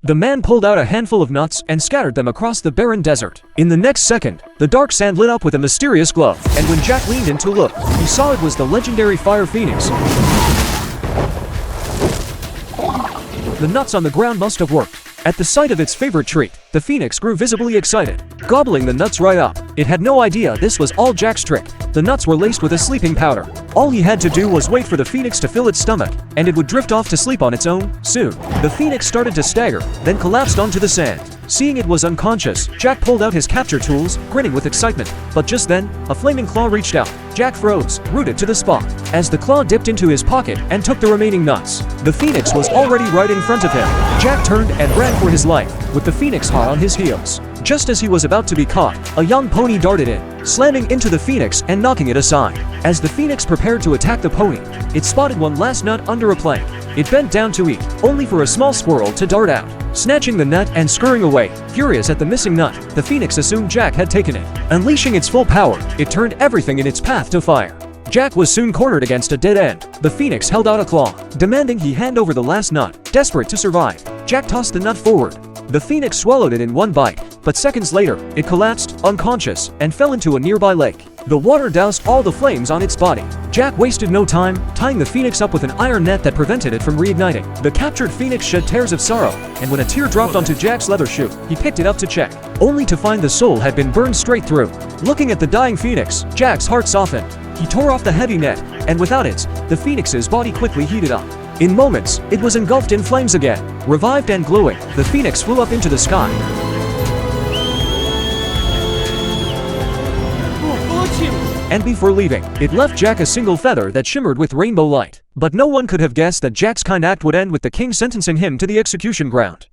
The man pulled out a handful of nuts and scattered them across the barren desert. In the next second, the dark sand lit up with a mysterious glow, and when Jack leaned in to look, he saw it was the legendary Fire Phoenix. The nuts on the ground must have worked. At the sight of its favorite treat, the phoenix grew visibly excited, gobbling the nuts right up. It had no idea this was all Jack's trick. The nuts were laced with a sleeping powder. All he had to do was wait for the phoenix to fill its stomach, and it would drift off to sleep on its own. Soon, the phoenix started to stagger, then collapsed onto the sand. Seeing it was unconscious, Jack pulled out his capture tools, grinning with excitement. But just then, a flaming claw reached out. Jack froze, rooted to the spot, as the claw dipped into his pocket and took the remaining nuts. The phoenix was already right in front of him. Jack turned and ran for his life, with the phoenix hot on his heels. Just as he was about to be caught, a young pony darted in, slamming into the phoenix and knocking it aside. As the phoenix prepared to attack the pony, it spotted one last nut under a plank. It bent down to eat, only for a small squirrel to dart out, snatching the nut and scurrying away. Furious at the missing nut, the phoenix assumed Jack had taken it. Unleashing its full power, it turned everything in its path to fire. Jack was soon cornered against a dead end. The phoenix held out a claw, demanding he hand over the last nut. Desperate to survive, Jack tossed the nut forward. The phoenix swallowed it in one bite, but seconds later, it collapsed, unconscious, and fell into a nearby lake. The water doused all the flames on its body. Jack wasted no time, tying the phoenix up with an iron net that prevented it from reigniting. The captured phoenix shed tears of sorrow, and when a tear dropped onto Jack's leather shoe, he picked it up to check, only to find the soul had been burned straight through. Looking at the dying phoenix, Jack's heart softened. He tore off the heavy net, and without it, the phoenix's body quickly heated up. In moments, it was engulfed in flames again. Revived and glowing, the phoenix flew up into the sky. And before leaving, it left Jack a single feather that shimmered with rainbow light. But no one could have guessed that Jack's kind act would end with the king sentencing him to the execution ground.